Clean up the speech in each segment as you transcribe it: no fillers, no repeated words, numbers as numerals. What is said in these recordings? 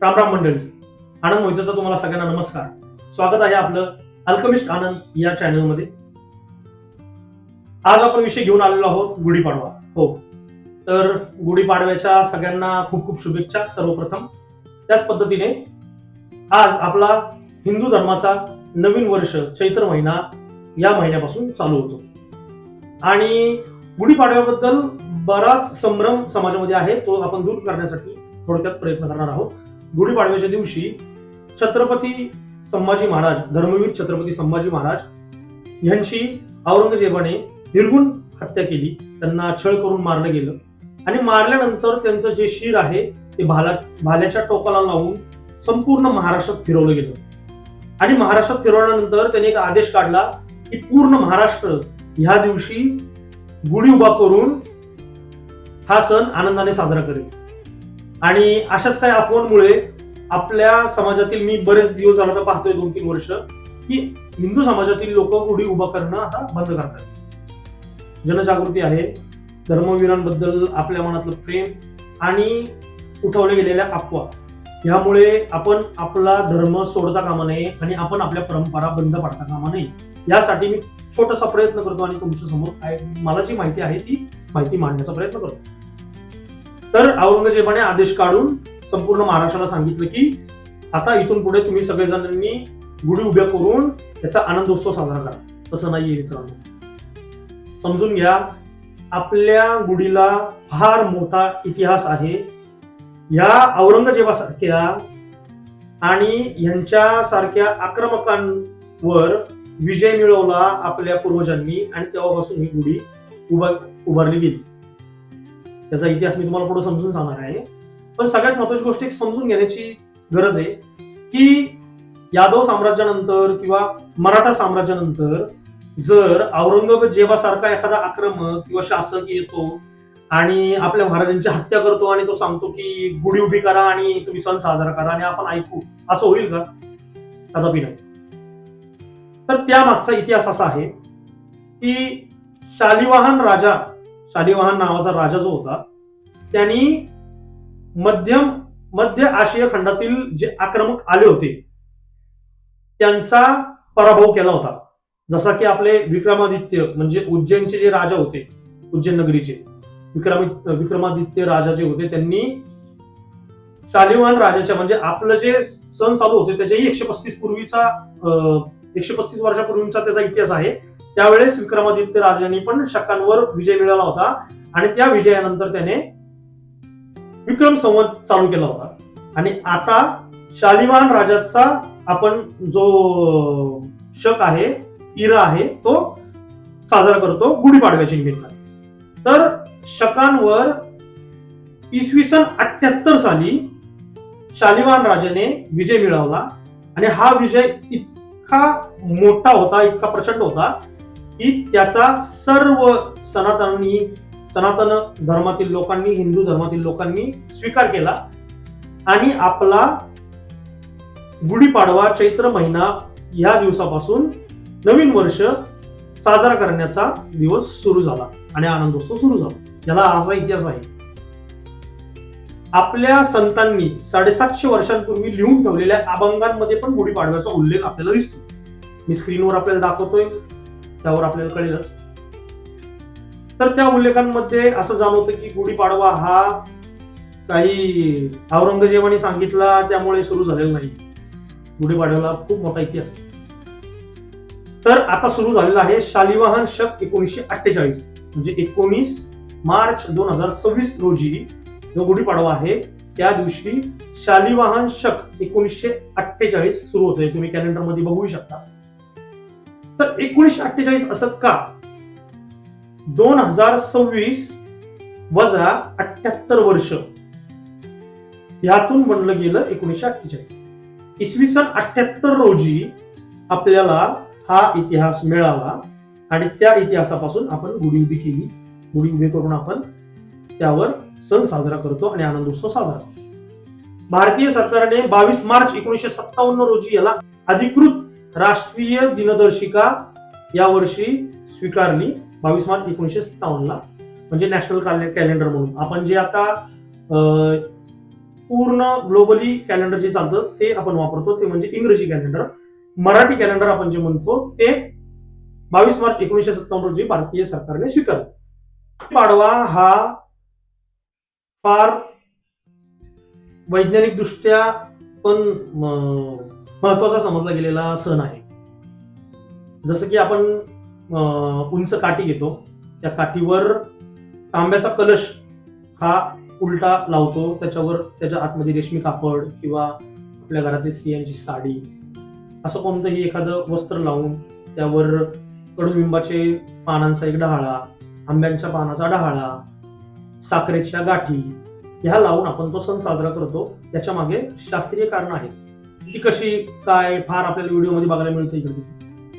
राम राम मंडळी. आनंद मोहितेचा तुम्हाला सगळ्यांना नमस्कार. स्वागत आहे आपलं अल्कमिस्ट आनंद या चॅनलमध्ये. आज आपण विषय घेऊन आलेलो आहोत गुढीपाडवा. हो, तर गुढीपाडव्याच्या सगळ्यांना खूप खूप शुभेच्छा सर्वप्रथम. त्याच पद्धतीने आज आपला हिंदू धर्माचा नवीन वर्ष चैत्र महिना या महिन्यापासून चालू होतो आणि गुढीपाडव्याबद्दल बराच संभ्रम समाजामध्ये आहे, तो आपण दूर करण्यासाठी थोडक्यात प्रयत्न करणार आहोत. गुढीपाडव्याच्या दिवशी छत्रपती संभाजी महाराज, धर्मवीर छत्रपती संभाजी महाराज यांची औरंगजेबाने निर्गुण हत्या केली. त्यांना छळ करून मारलं गेलं आणि मारल्यानंतर त्यांचं जे शिर आहे ते भाल्याच्या टोकाला लावून संपूर्ण महाराष्ट्रात फिरवलं गेलं आणि महाराष्ट्रात फिरवल्यानंतर त्यांनी एक आदेश काढला की पूर्ण महाराष्ट्र ह्या दिवशी गुढी उभा करून हा सण आनंदाने साजरा करेल. आणि अशाच काही अफवांमुळे आपल्या समाजातील, मी बरेच दिवस झाला तर पाहतोय 2-3 वर्ष, की हिंदू समाजातील लोक गुढी उभा करणं आता बंद करतात. जनजागृती आहे, धर्मवीरांबद्दल आपल्या मनातलं प्रेम आणि उठवल्या गेलेल्या अफवा, यामुळे आपण आपला धर्म सोडता कामा नये आणि आपण आपल्या परंपरा बंद पाडता कामा नये, यासाठी मी छोटासा प्रयत्न करतो आणि तुमच्या समोर मला जी माहिती आहे ती माहिती मांडण्याचा प्रयत्न करतो. तर औरंगजेबाने आदेश काढून संपूर्ण महाराष्ट्राला सांगितलं की आता इथून पुढे तुम्ही सगळेजणांनी गुढी उभ्या करून याचा आनंदोत्सव साजरा करा. तसं नाहीये मित्रांनो, समजून घ्या. आपल्या गुढीला फार मोठा इतिहास आहे. या औरंगजेबासारख्या आणि यांच्यासारख्या आक्रमकांवर विजय मिळवला आपल्या पूर्वजांनी आणि तेव्हापासून ही गुढी उभारली गेली. त्याचा इतिहास मी तुम्हाला पुढे समजून सांगणार आहे. पण सगळ्यात महत्वाची गोष्ट एक समजून घेण्याची गरज आहे की यादव साम्राज्यानंतर किंवा मराठा साम्राज्यानंतर जर औरंगजेबासारखा एखादा आक्रमक किंवा शासक येतो आणि आपल्या महाराजांची हत्या करतो आणि तो सांगतो की गुढी उभी करा आणि तुम्ही सण साजरा करा आणि आपण ऐकू, असं होईल का? कदापि नाही. तर त्यामागचा इतिहास असा आहे की शालिवाहन नावाचा राजा जो होता, त्यांनी मध्य आशिया खंडातील जे आक्रमक आले होते त्यांचा पराभव केला होता. जसा की आपले विक्रमादित्य, म्हणजे उज्जैनचे जे राजा होते, उज्जैन नगरीचे विक्रमादित्य राजा जे होते, त्यांनी शालिवाहन राजाच्या, म्हणजे आपलं जे सण चालू होते त्याच्याही 135 वर्षापूर्वीचा त्याचा इतिहास आहे. त्यावेळेस विक्रमादित्य राजांनी पण शकांवर विजय मिळवला होता आणि त्या विजयानंतर त्याने विक्रम संवत चालू केला होता. आणि आता शालिवाहन राजाचा आपण जो शक आहे, इरा आहे, तो साजरा करतो गुढीपाडव्याच्या निमित्ताने. तर शकांवर इसवी सन 78 साली शालिवाहन राजाने विजय मिळवला आणि हा विजय इतका मोठा होता, इतका प्रचंड होता की त्याचा सर्व सनातन धर्मातील लोकांनी, हिंदू धर्मातील लोकांनी स्वीकार केला आणि आपला गुढीपाडवा चैत्र महिना या दिवसापासून नवीन वर्ष साजरा करण्याचा दिवस सुरू झाला आणि आनंदोत्सव सुरू झाला. याला असा इतिहास आहे. आपल्या संतांनी 750 वर्षांपूर्वी लिहून ठेवलेल्या अभंगांमध्ये पण गुढीपाडव्याचा उल्लेख आपल्याला दिसतो. मी स्क्रीनवर आपल्याला दाखवतोय, त्यावर आपल्याला कळेलच. तर त्या उल्लेखांमध्ये असं जाणवतं की गुढीपाडवा हा काही औरंगजेबाने सांगितला त्यामुळे सुरू झालेला नाही. गुढीपाडव्याला खूप मोठा इतिहास आहे. तर आता सुरू झालेला आहे शालिवाहन शक 1948, म्हणजे 19 मार्च 2026 रोजी जो गुढीपाडवा आहे त्या दिवशी शालिवाहन शक 1948 सुरू होतोय. तुम्ही कॅलेंडर मध्ये बघू शकता. तर 1948 असं का? 2026 वजा 78 वर्ष, ह्यातून बनलं गेलं 1948. इसवी सन 78 रोजी आपल्याला हा इतिहास मिळाला आणि त्या इतिहासापासून आपण गुढी उभी केली. गुढी उभी करून आपण त्यावर सण साजरा करतो आणि आनंदोत्सव साजरा करतो. भारतीय सरकारने 22 मार्च 1957 रोजी याला अधिकृत राष्ट्रीय दिनदर्शिका या वर्षी स्वीकारली. 22 मार्च 1957 ला, म्हणजे नॅशनल कॅलेंडर म्हणून. आपण जे आता पूर्ण ग्लोबली कॅलेंडर जे चालतं ते आपण वापरतो, ते म्हणजे इंग्रजी कॅलेंडर. मराठी कॅलेंडर आपण जे म्हणतो ते 22 मार्च 1957 रोजी भारतीय सरकारने स्वीकारलं. पाडवा हा फार वैज्ञानिक दृष्ट्या पण महत्वाचा समजला गेलेला सण आहे. जसं की आपण उंच काठी घेतो, त्या काठीवर तांब्याचा कलश हा उलटा लावतो, त्याच्यावर त्याच्या आतमध्ये रेशमी कापड किंवा आपल्या घरातील स्त्रियांची साडी असं कोणतंही एखादं वस्त्र लावून त्यावर कडुलिंबाचे पानांचा एक डहाळा, आंब्यांच्या पानाचा डहाळा, साखरेच्या गाठी ह्या लावून आपण तो सण साजरा करतो. त्याच्या मागे शास्त्रीय कारण आहेत. ती कशी काय फार आपल्याला व्हिडिओमध्ये बघायला मिळते इकडे,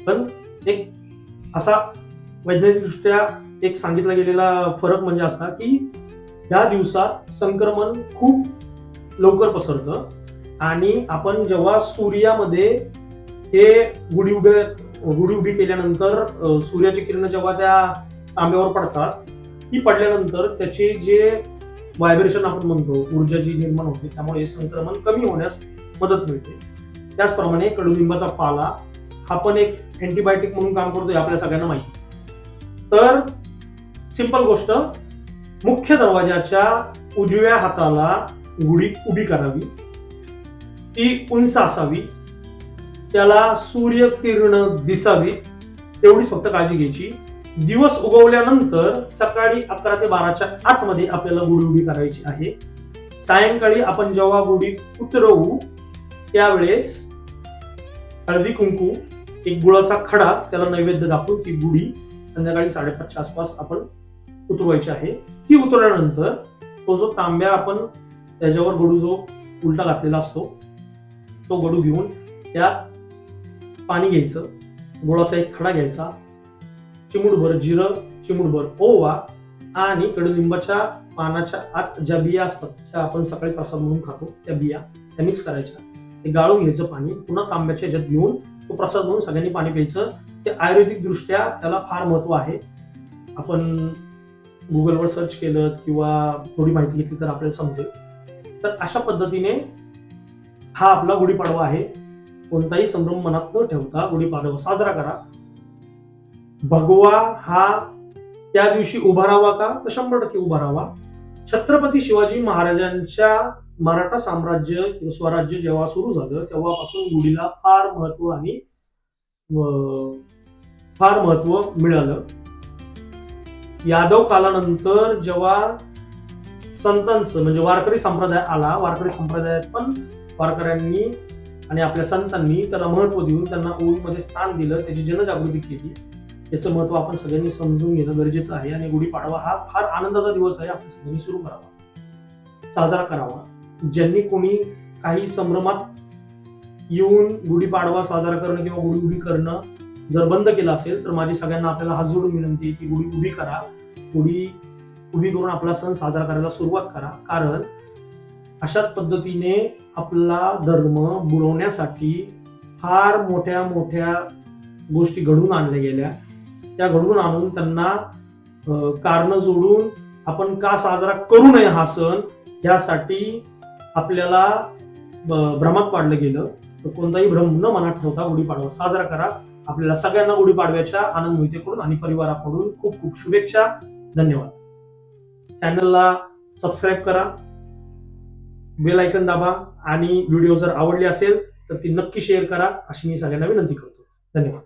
पण एक असा वैज्ञानिकदृष्ट्या एक सांगितला गेलेला फरक म्हणजे असा की या दिवसात संक्रमण खूप लवकर पसरतं आणि आपण जेव्हा सूर्यामध्ये हे गुढी उभी केल्यानंतर सूर्याची किरण जेव्हा त्या तांब्यावर पडतात, ती पडल्यानंतर त्याचे जे व्हायब्रेशन आपण म्हणतो, ऊर्जा जी निर्माण होते, त्यामुळे संक्रमण कमी होण्यास मदत मिळते. त्याचप्रमाणे कडुलिंबाचा पाला हा पण एक अँटीबायोटिक म्हणून काम करतो, हे आपल्या सगळ्यांना माहिती. तर सिंपल गोष्ट, मुख्य दरवाजाच्या उजव्या हाताला गुढी उभी करावी, ती उंच असावी, त्याला सूर्यकिरण दिसावी, एवढीच फक्त काळजी घ्यायची. दिवस उगवल्यानंतर सकाळी 11 ते 12च्या आतमध्ये आपल्याला गुढी उभी करायची आहे. सायंकाळी आपण जेव्हा गुढी उतरवू त्यावेळेस हळदी कुंकू, एक गुळाचा खडा, त्याला नैवेद्य दाखवून ती गुढी संध्याकाळी 5:30च्या आसपास आपण उतरवायची आहे. ती उतरल्यानंतर तो जो तांब्या आपण त्याच्यावर गडू जो उलटा घातलेला असतो, तो गडू घेऊन त्यात पाणी घ्यायचं, गुळाचा एक खडा घ्यायचा, चिमूटभर जिरं, चिमूटभर ओवा आणि कडुलिंबाच्या पानाच्या आत ज्या बिया असतात, त्या आपण सकाळी प्रसाद म्हणून खातो, त्या बिया त्या मिक्स करायच्या, ते गाळून घ्यायचं पाणी, पुन्हा तांब्याच्या ह्याच्यात घेऊन तो प्रसाद म्हणून सगळ्यांनी पाणी प्यायचं. ते आयुर्वेदिक दृष्ट्या त्याला फार महत्व आहे. आपण गुगलवर सर्च केलं किंवा थोडी माहिती घेतली तर आपल्याला समजेल. तर अशा पद्धतीने हा आपला गुढीपाडवा आहे. कोणताही संभ्रम मनात न ठेवता गुढीपाडवा साजरा करा. भगवा हा त्या दिवशी उभा राहावा का, तर 100% उभा राहावा. छत्रपती शिवाजी महाराजांच्या मराठा साम्राज्य किंवा स्वराज्य जेव्हा सुरू झालं तेव्हापासून गुढीला फार महत्व मिळालं. यादव कालानंतर जेव्हा संतांचं म्हणजे वारकरी संप्रदाय आला, वारकरी संप्रदायात पण वारकऱ्यांनी आणि आपल्या संतांनी त्याला महत्व देऊन त्यांना ओळीमध्ये स्थान दिलं, त्याची जनजागृती केली. याचं महत्व आपण सगळ्यांनी समजून घेणं गरजेचं आहे आणि गुढीपाडवा हा फार आनंदाचा दिवस आहे. आपण सगळ्यांनी सुरू करावा, साजरा करावा. ज्यांनी कोणी काही संभ्रमात येऊन गुढीपाडवा साजरा करणं किंवा गुढी उभी करणं जर बंद केलं असेल तर माझी सगळ्यांना आपल्याला हात जोडून विनंती आहे की गुढी उभी करा. गुढी उभी करून आपला सण साजरा करायला सुरुवात करा. कारण अशाच पद्धतीने आपला धर्म बुडवण्यासाठी फार मोठ्या मोठ्या गोष्टी घडून आणल्या गेल्या. त्या घडून आणून त्यांना कारण जोडून आपण का साजरा करू नये हा सण, यासाठी आपल्याला भ्रमात पाडलं गेलं. तर कोणताही भ्रम न मनात ठेवता गुढीपाडवा साजरा करा. आपल्याला सगळ्यांना गुढीपाडव्याच्या आनंद मोहितेकडून आणि परिवाराकडून खूप खूप शुभेच्छा. धन्यवाद. चॅनलला सबस्क्राईब करा, बेल आयकन दाबा आणि व्हिडिओ जर आवडले असेल तर ती नक्की शेअर करा अशी मी सगळ्यांना विनंती करतो. धन्यवाद.